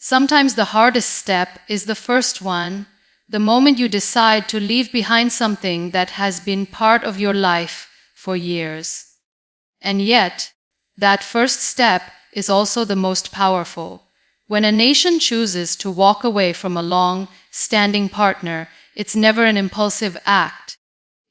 Sometimes the hardest step is the first one, the moment you decide to leave behind something that has been part of your life for years. And yet, that first step is also the most powerful. When a nation chooses to walk away from a long-standing partner, it's never an impulsive act.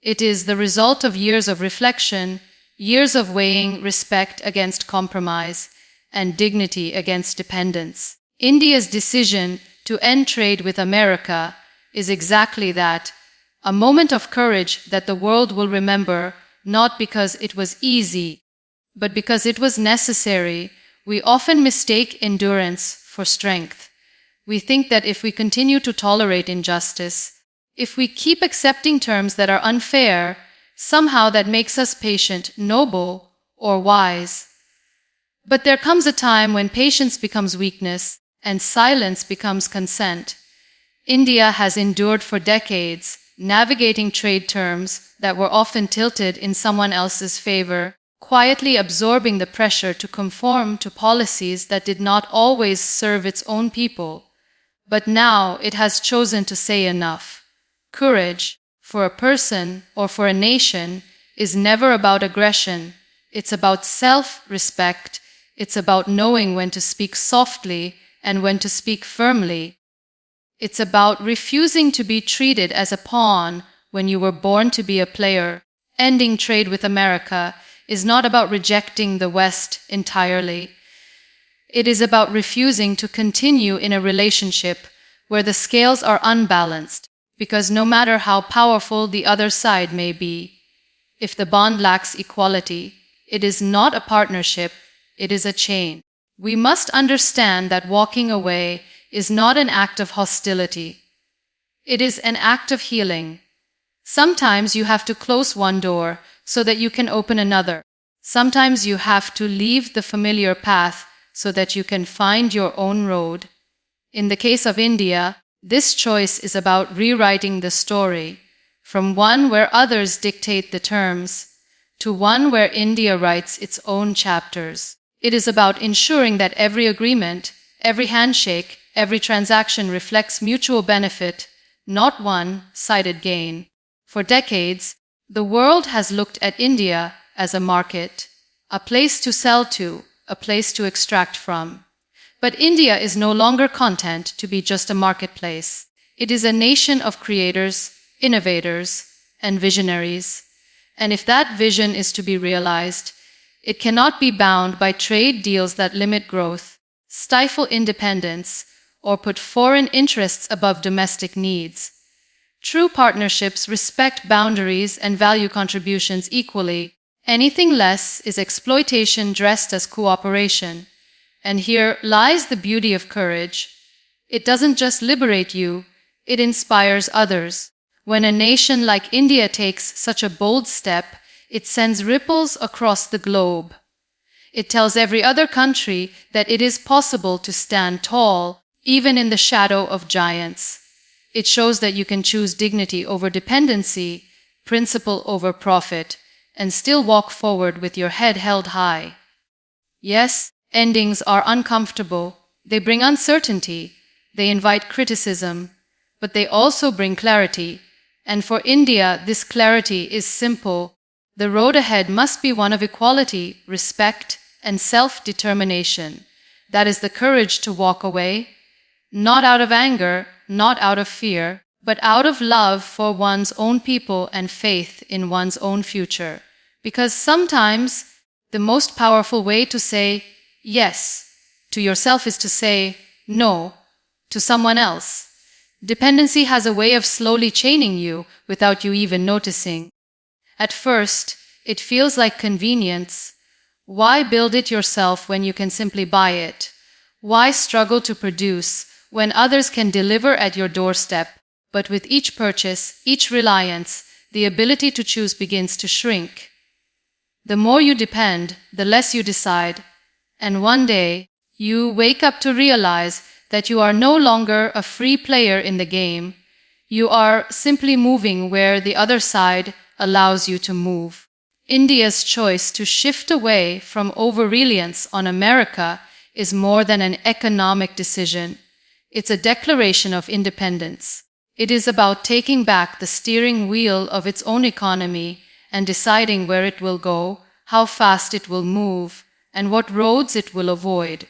It is the result of years of reflection, years of weighing respect against compromise, and dignity against dependence. India's decision to end trade with America is exactly that, a moment of courage that the world will remember, not because it was easy, but because it was necessary. We often mistake endurance for strength. We think that if we continue to tolerate injustice, if we keep accepting terms that are unfair, somehow that makes us patient, noble, or wise. But there comes a time when patience becomes weakness and silence becomes consent. India has endured for decades, navigating trade terms that were often tilted in someone else's favor, quietly absorbing the pressure to conform to policies that did not always serve its own people. But now it has chosen to say enough. Courage, for a person or for a nation, is never about aggression. It's about self-respect. It's about knowing when to speak softly and when to speak firmly. It's about refusing to be treated as a pawn when you were born to be a player. Ending trade with America is not about rejecting the West entirely. It is about refusing to continue in a relationship where the scales are unbalanced, because no matter how powerful the other side may be, if the bond lacks equality, it is not a partnership, it is a chain. We must understand that walking away is not an act of hostility. It is an act of healing. Sometimes you have to close one door so that you can open another. Sometimes you have to leave the familiar path so that you can find your own road. In the case of India, this choice is about rewriting the story, from one where others dictate the terms to one where India writes its own chapters. It is about ensuring that every agreement, every handshake, every transaction reflects mutual benefit, not one-sided gain. For decades, the world has looked at India as a market, a place to sell to, a place to extract from. But India is no longer content to be just a marketplace. It is a nation of creators, innovators, and visionaries. And if that vision is to be realized, it cannot be bound by trade deals that limit growth, stifle independence, or put foreign interests above domestic needs. True partnerships respect boundaries and value contributions equally. Anything less is exploitation dressed as cooperation. And here lies the beauty of courage. It doesn't just liberate you, it inspires others. When a nation like India takes such a bold step, it sends ripples across the globe. It tells every other country that it is possible to stand tall, even in the shadow of giants. It shows that you can choose dignity over dependency, principle over profit, and still walk forward with your head held high. Yes, endings are uncomfortable. They bring uncertainty. They invite criticism. But they also bring clarity. And for India, this clarity is simple. The road ahead must be one of equality, respect, and self-determination. That is the courage to walk away, not out of anger, not out of fear, but out of love for one's own people and faith in one's own future. Because sometimes the most powerful way to say yes to yourself is to say no to someone else. Dependency has a way of slowly chaining you without you even noticing. At first, it feels like convenience. Why build it yourself when you can simply buy it? Why struggle to produce when others can deliver at your doorstep? But with each purchase, each reliance, the ability to choose begins to shrink. The more you depend, the less you decide. And one day, you wake up to realize that you are no longer a free player in the game. You are simply moving where the other side allows you to move. India's choice to shift away from over-reliance on America is more than an economic decision. It's a declaration of independence. It is about taking back the steering wheel of its own economy and deciding where it will go, how fast it will move, and what roads it will avoid.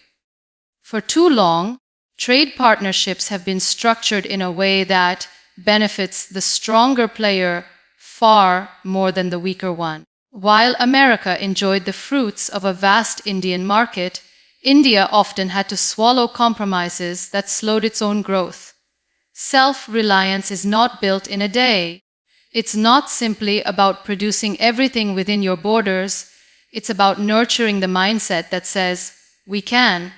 For too long, trade partnerships have been structured in a way that benefits the stronger player far more than the weaker one. While America enjoyed the fruits of a vast Indian market, India often had to swallow compromises that slowed its own growth. Self-reliance is not built in a day. It's not simply about producing everything within your borders. It's about nurturing the mindset that says, we can.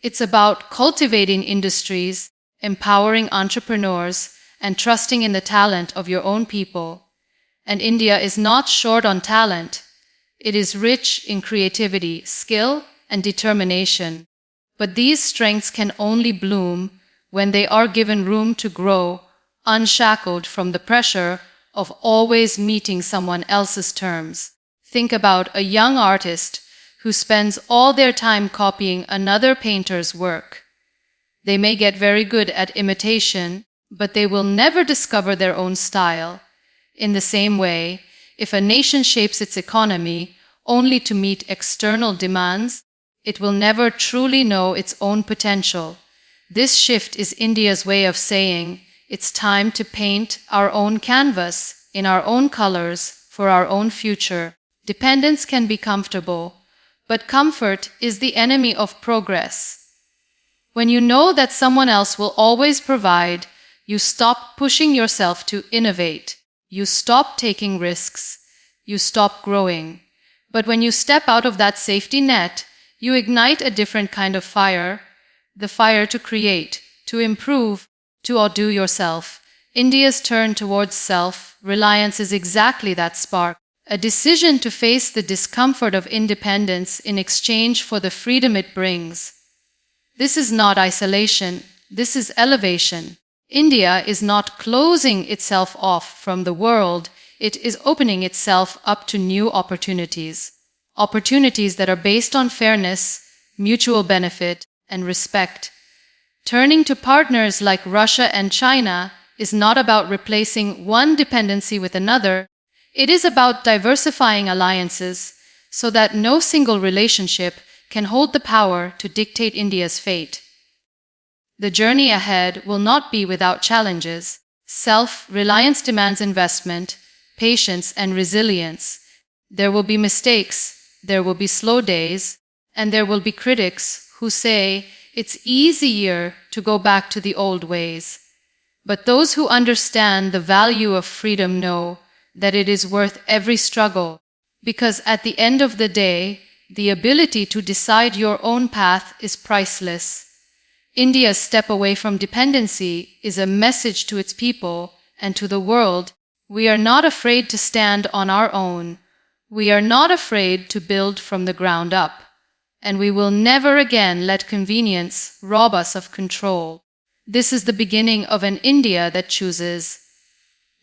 It's about cultivating industries, empowering entrepreneurs, and trusting in the talent of your own people. And India is not short on talent. It is rich in creativity, skill, and determination. But these strengths can only bloom when they are given room to grow, unshackled from the pressure of always meeting someone else's terms. Think about a young artist who spends all their time copying another painter's work. They may get very good at imitation, but they will never discover their own style. In the same way, if a nation shapes its economy only to meet external demands, it will never truly know its own potential. This shift is India's way of saying, it's time to paint our own canvas in our own colors for our own future. Dependence can be comfortable, but comfort is the enemy of progress. When you know that someone else will always provide, you stop pushing yourself to innovate. You stop taking risks. You stop growing. But when you step out of that safety net, you ignite a different kind of fire, the fire to create, to improve, to outdo yourself. India's turn towards self-reliance is exactly that spark, a decision to face the discomfort of independence in exchange for the freedom it brings. This is not isolation, this is elevation. India is not closing itself off from the world, it is opening itself up to new opportunities. Opportunities that are based on fairness, mutual benefit, and respect. Turning to partners like Russia and China is not about replacing one dependency with another. It is about diversifying alliances so that no single relationship can hold the power to dictate India's fate. The journey ahead will not be without challenges. Self-reliance demands investment, patience, and resilience. There will be mistakes, there will be slow days, and there will be critics who say it's easier to go back to the old ways. But those who understand the value of freedom know that it is worth every struggle, because at the end of the day, the ability to decide your own path is priceless. India's step away from dependency is a message to its people and to the world. We are not afraid to stand on our own. We are not afraid to build from the ground up. And we will never again let convenience rob us of control. This is the beginning of an India that chooses,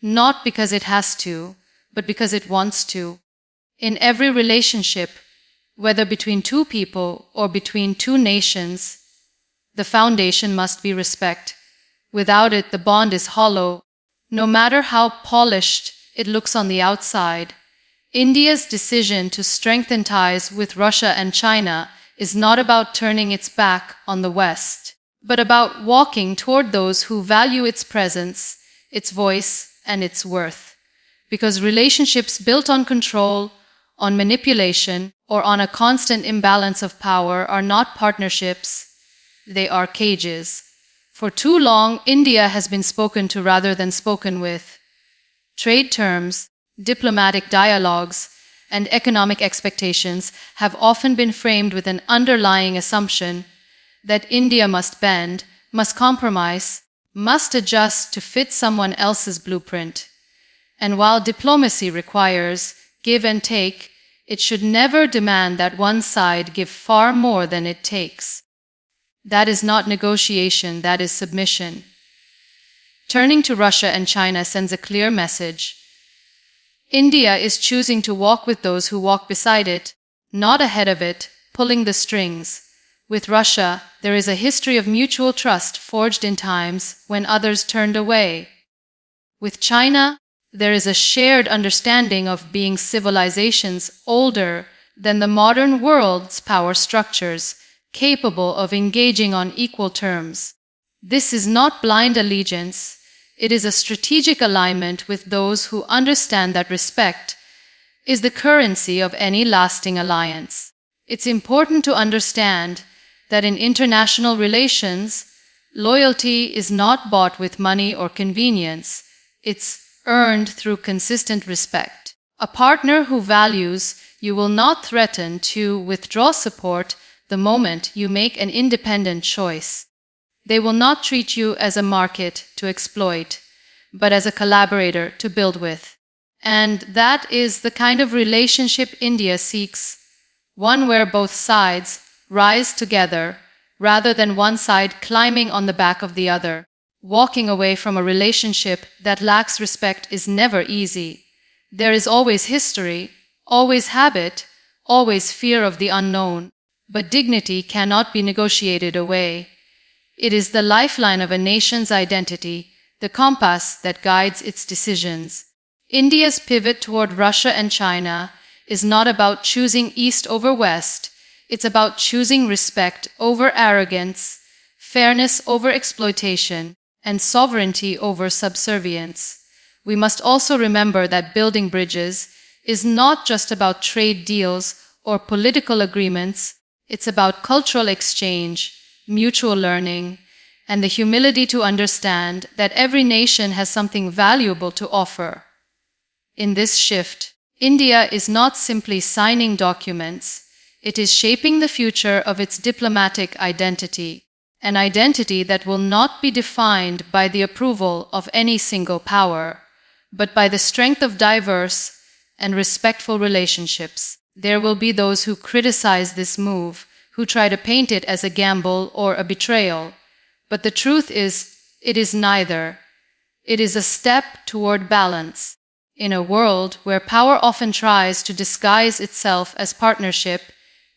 not because it has to, but because it wants to. In every relationship, whether between two people or between two nations, the foundation must be respect. Without it, the bond is hollow, no matter how polished it looks on the outside. India's decision to strengthen ties with Russia and China is not about turning its back on the West, but about walking toward those who value its presence, its voice, and its worth. Because relationships built on control, on manipulation, or on a constant imbalance of power are not partnerships, they are cages. For too long, India has been spoken to rather than spoken with. Trade terms, diplomatic dialogues, and economic expectations have often been framed with an underlying assumption that India must bend, must compromise, must adjust to fit someone else's blueprint. And while diplomacy requires give and take, it should never demand that one side give far more than it takes. That is not negotiation, that is submission. Turning to Russia and China sends a clear message. India is choosing to walk with those who walk beside it, not ahead of it, pulling the strings. With Russia, there is a history of mutual trust forged in times when others turned away. With China, there is a shared understanding of being civilizations older than the modern world's power structures, capable of engaging on equal terms. This is not blind allegiance, it is a strategic alignment with those who understand that respect is the currency of any lasting alliance. It's important to understand that in international relations, loyalty is not bought with money or convenience, it's earned through consistent respect. A partner who values you will not threaten to withdraw support the moment you make an independent choice. They will not treat you as a market to exploit, but as a collaborator to build with. And that is the kind of relationship India seeks, one where both sides rise together rather than one side climbing on the back of the other. Walking away from a relationship that lacks respect is never easy. There is always history, always habit, always fear of the unknown. But dignity cannot be negotiated away. It is the lifeline of a nation's identity, the compass that guides its decisions. India's pivot toward Russia and China is not about choosing East over West. It's about choosing respect over arrogance, fairness over exploitation, and sovereignty over subservience. We must also remember that building bridges is not just about trade deals or political agreements. It's about cultural exchange, mutual learning, and the humility to understand that every nation has something valuable to offer. In this shift, India is not simply signing documents, it is shaping the future of its diplomatic identity, an identity that will not be defined by the approval of any single power, but by the strength of diverse and respectful relationships. There will be those who criticize this move, who try to paint it as a gamble or a betrayal. But the truth is, it is neither. It is a step toward balance. In a world where power often tries to disguise itself as partnership,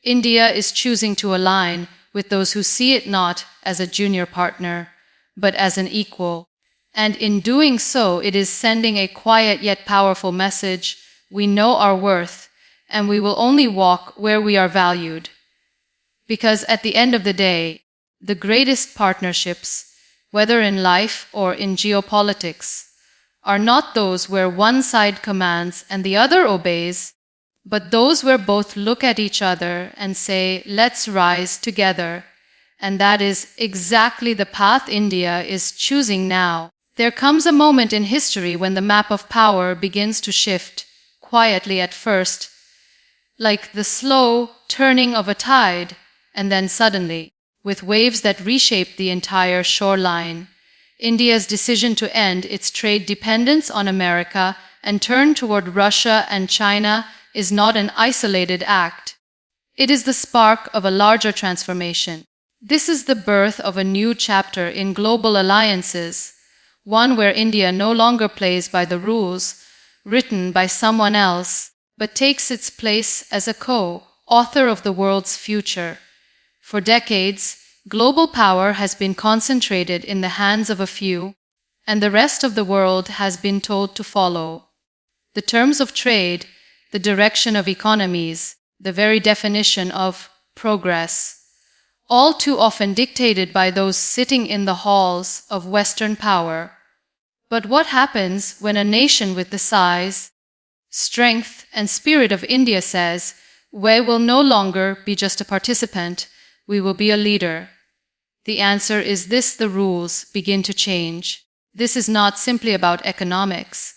India is choosing to align with those who see it not as a junior partner, but as an equal. And in doing so, it is sending a quiet yet powerful message: we know our worth, and we will only walk where we are valued. Because at the end of the day, the greatest partnerships, whether in life or in geopolitics, are not those where one side commands and the other obeys, but those where both look at each other and say, let's rise together. And that is exactly the path India is choosing now. There comes a moment in history when the map of power begins to shift, quietly at first, like the slow turning of a tide, and then suddenly, with waves that reshape the entire shoreline. India's decision to end its trade dependence on America and turn toward Russia and China is not an isolated act. It is the spark of a larger transformation. This is the birth of a new chapter in global alliances, one where India no longer plays by the rules written by someone else, but takes its place as a co-author of the world's future. For decades, global power has been concentrated in the hands of a few, and the rest of the world has been told to follow. The terms of trade, the direction of economies, the very definition of progress, all too often dictated by those sitting in the halls of Western power. But what happens when a nation with the size, strength, and spirit of India says, we will no longer be just a participant, we will be a leader? The answer is this: the rules begin to change. This is not simply about economics.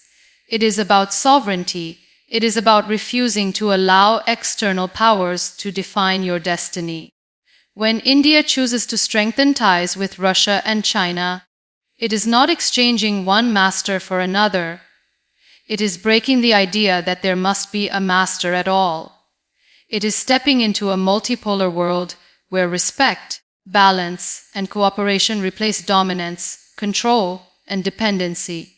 It is about sovereignty. It is about refusing to allow external powers to define your destiny. When India chooses to strengthen ties with Russia and China, it is not exchanging one master for another. It is breaking the idea that there must be a master at all. It is stepping into a multipolar world where respect, balance, and cooperation replace dominance, control, and dependency.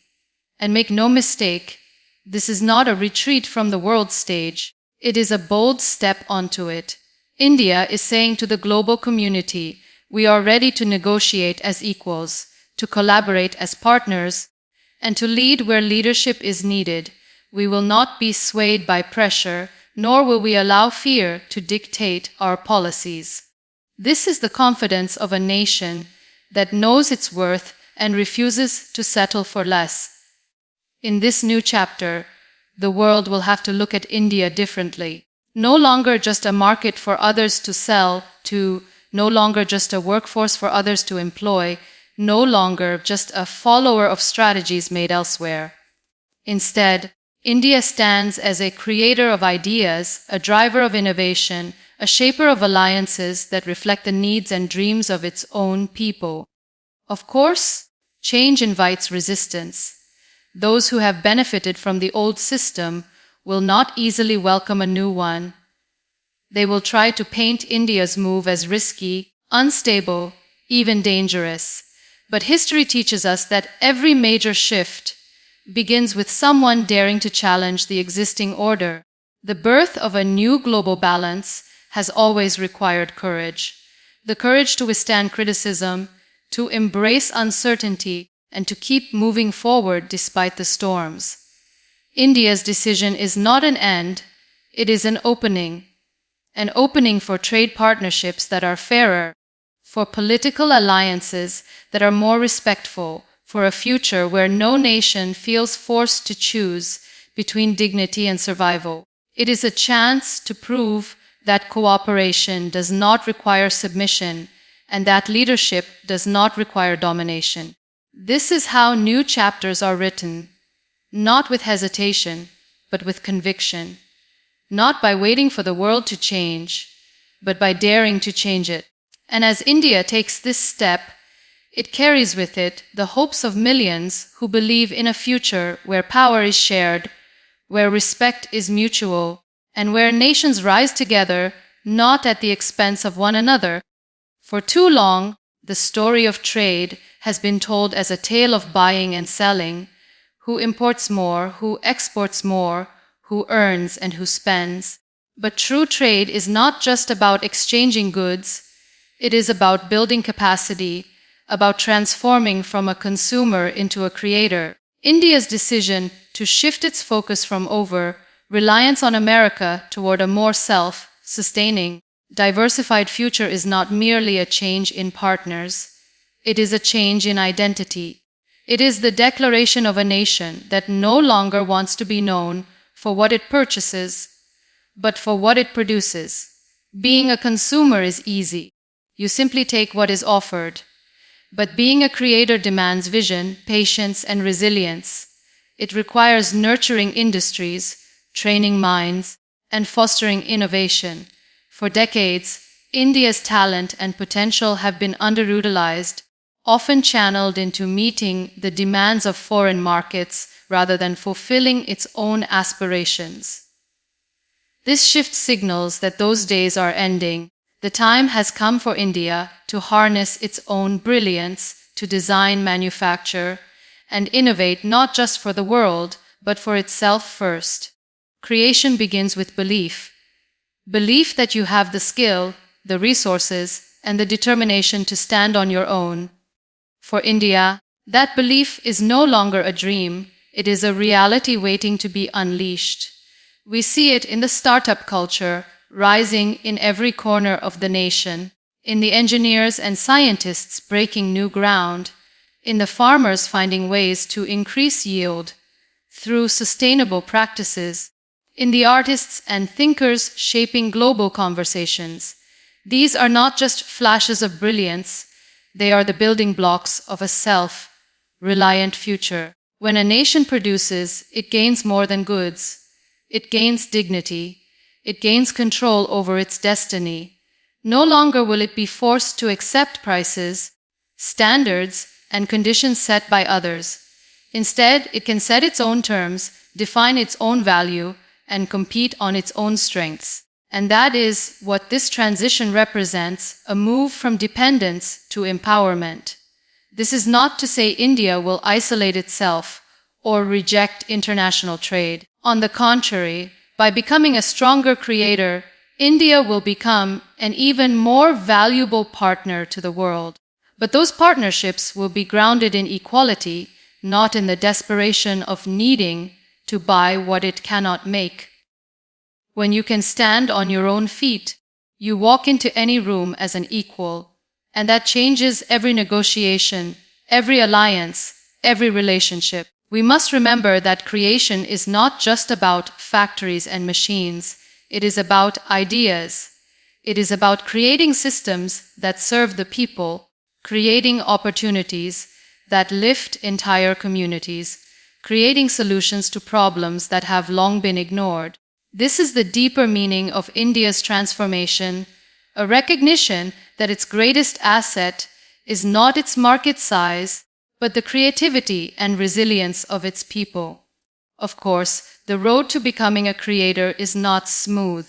And make no mistake, this is not a retreat from the world stage. It is a bold step onto it. India is saying to the global community, we are ready to negotiate as equals, to collaborate as partners, and to lead where leadership is needed. We will not be swayed by pressure, nor will we allow fear to dictate our policies. This is the confidence of a nation that knows its worth and refuses to settle for less. In this new chapter, the world will have to look at India differently. No longer just a market for others to sell to, no longer just a workforce for others to employ, no longer just a follower of strategies made elsewhere. Instead, India stands as a creator of ideas, a driver of innovation, a shaper of alliances that reflect the needs and dreams of its own people. Of course, change invites resistance. Those who have benefited from the old system will not easily welcome a new one. They will try to paint India's move as risky, unstable, even dangerous. But history teaches us that every major shift begins with someone daring to challenge the existing order. The birth of a new global balance has always required courage. The courage to withstand criticism, to embrace uncertainty, and to keep moving forward despite the storms. India's decision is not an end, it is an opening for trade partnerships that are fairer, for political alliances that are more respectful, for a future where no nation feels forced to choose between dignity and survival. It is a chance to prove that cooperation does not require submission and that leadership does not require domination. This is how new chapters are written, not with hesitation, but with conviction, not by waiting for the world to change, but by daring to change it. And as India takes this step, it carries with it the hopes of millions who believe in a future where power is shared, where respect is mutual, and where nations rise together, not at the expense of one another. For too long, the story of trade has been told as a tale of buying and selling, who imports more, who exports more, who earns and who spends. But true trade is not just about exchanging goods, it is about building capacity, about transforming from a consumer into a creator. India's decision to shift its focus from over-reliance on America toward a more self-sustaining, diversified future is not merely a change in partners, it is a change in identity. It is the declaration of a nation that no longer wants to be known for what it purchases, but for what it produces. Being a consumer is easy. You simply take what is offered. But being a creator demands vision, patience, and resilience. It requires nurturing industries, training minds, and fostering innovation. For decades, India's talent and potential have been underutilized, often channeled into meeting the demands of foreign markets rather than fulfilling its own aspirations. This shift signals that those days are ending. The time has come for India to harness its own brilliance, to design, manufacture, and innovate not just for the world, but for itself first. Creation begins with belief. Belief that you have the skill, the resources, and the determination to stand on your own. For India, that belief is no longer a dream, it is a reality waiting to be unleashed. We see it in the startup culture, rising in every corner of the nation, in the engineers and scientists breaking new ground, in the farmers finding ways to increase yield through sustainable practices, in the artists and thinkers shaping global conversations. These are not just flashes of brilliance, they are the building blocks of a self-reliant future. When a nation produces, it gains more than goods. It gains dignity. It gains control over its destiny. No longer will it be forced to accept prices, standards, and conditions set by others. Instead, it can set its own terms, define its own value, and compete on its own strengths. And that is what this transition represents, a move from dependence to empowerment. This is not to say India will isolate itself or reject international trade. On the contrary, by becoming a stronger creator, India will become an even more valuable partner to the world. But those partnerships will be grounded in equality, not in the desperation of needing to buy what it cannot make. When you can stand on your own feet, you walk into any room as an equal, and that changes every negotiation, every alliance, every relationship. We must remember that creation is not just about factories and machines. It is about ideas. It is about creating systems that serve the people, creating opportunities that lift entire communities, creating solutions to problems that have long been ignored. This is the deeper meaning of India's transformation, a recognition that its greatest asset is not its market size, but the creativity and resilience of its people. Of course, the road to becoming a creator is not smooth.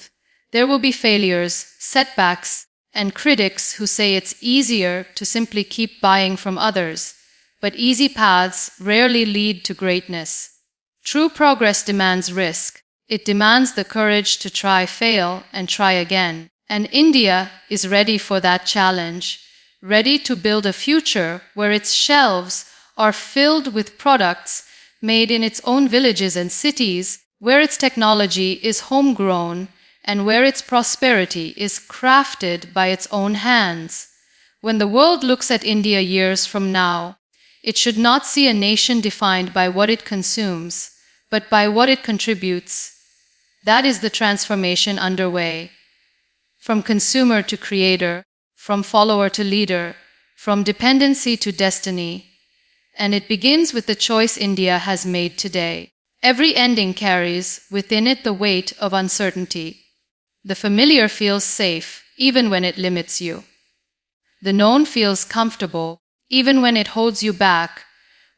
There will be failures, setbacks, and critics who say it's easier to simply keep buying from others. But easy paths rarely lead to greatness. True progress demands risk. It demands the courage to try, fail, and try again. And India is ready for that challenge, ready to build a future where its shelves are filled with products made in its own villages and cities, where its technology is homegrown, and where its prosperity is crafted by its own hands. When the world looks at India years from now, it should not see a nation defined by what it consumes, but by what it contributes. That is the transformation underway. From consumer to creator, from follower to leader, from dependency to destiny. And it begins with the choice India has made today. Every ending carries within it the weight of uncertainty. The familiar feels safe, even when it limits you. The known feels comfortable, even when it holds you back.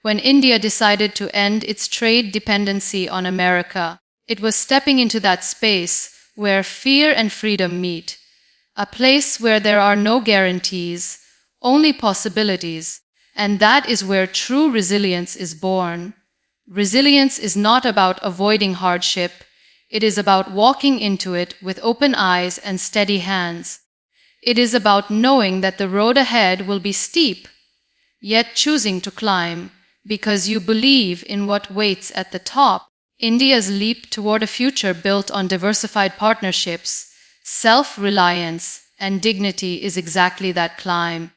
When India decided to end its trade dependency on America, it was stepping into that space where fear and freedom meet, a place where there are no guarantees, only possibilities, and that is where true resilience is born. Resilience is not about avoiding hardship, it is about walking into it with open eyes and steady hands. It is about knowing that the road ahead will be steep, yet choosing to climb, because you believe in what waits at the top. India's leap toward a future built on diversified partnerships, self-reliance, and dignity is exactly that climb.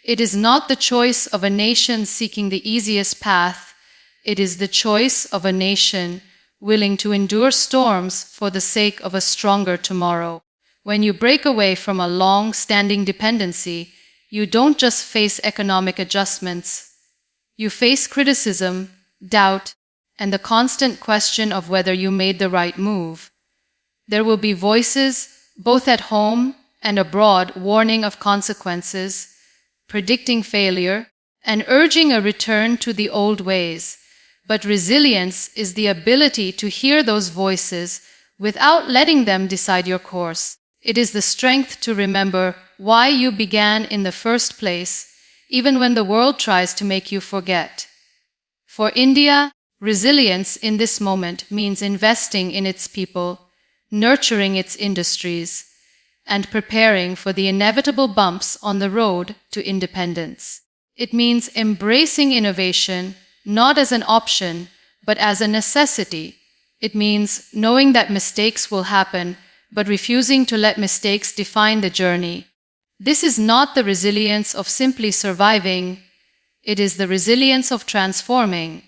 It is not the choice of a nation seeking the easiest path, it is the choice of a nation willing to endure storms for the sake of a stronger tomorrow. When you break away from a long-standing dependency, you don't just face economic adjustments. You face criticism, doubt, and the constant question of whether you made the right move. There will be voices, both at home and abroad, warning of consequences, predicting failure, and urging a return to the old ways. But resilience is the ability to hear those voices without letting them decide your course. It is the strength to remember why you began in the first place, even when the world tries to make you forget. For India, resilience in this moment means investing in its people, nurturing its industries, and preparing for the inevitable bumps on the road to independence. It means embracing innovation, not as an option, but as a necessity. It means knowing that mistakes will happen, but refusing to let mistakes define the journey. This is not the resilience of simply surviving, it is the resilience of transforming.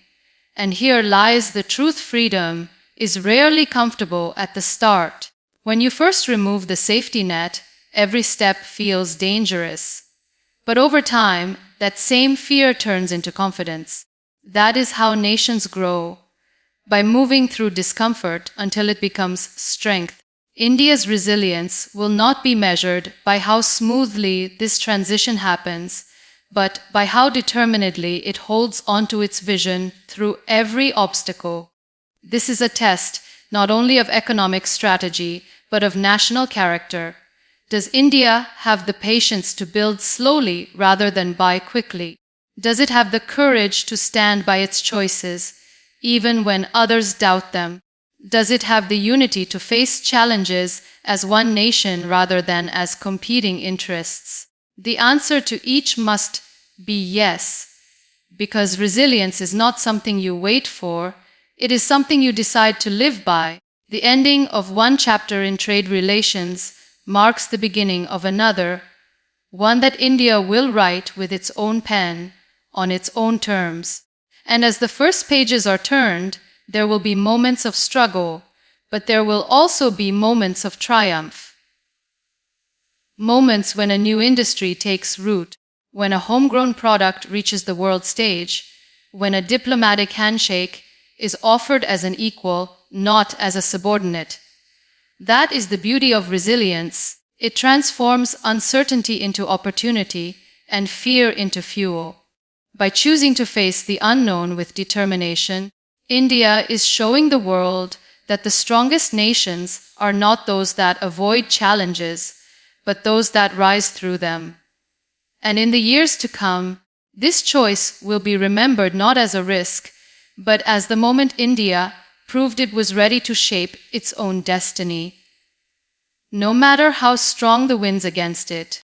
And here lies the truth: freedom is rarely comfortable at the start. When you first remove the safety net, every step feels dangerous. But over time, that same fear turns into confidence. That is how nations grow, by moving through discomfort until it becomes strength. India's resilience will not be measured by how smoothly this transition happens, but by how determinedly it holds onto its vision through every obstacle. This is a test not only of economic strategy, but of national character. Does India have the patience to build slowly rather than buy quickly? Does it have the courage to stand by its choices, even when others doubt them? Does it have the unity to face challenges as one nation rather than as competing interests? The answer to each must be yes, because resilience is not something you wait for, it is something you decide to live by. The ending of one chapter in trade relations marks the beginning of another, one that India will write with its own pen, on its own terms. And as the first pages are turned, there will be moments of struggle, but there will also be moments of triumph. Moments when a new industry takes root, when a homegrown product reaches the world stage, when a diplomatic handshake is offered as an equal, not as a subordinate. That is the beauty of resilience. It transforms uncertainty into opportunity and fear into fuel. By choosing to face the unknown with determination, India is showing the world that the strongest nations are not those that avoid challenges, but those that rise through them. And in the years to come, this choice will be remembered not as a risk, but as the moment India proved it was ready to shape its own destiny, no matter how strong the winds against it.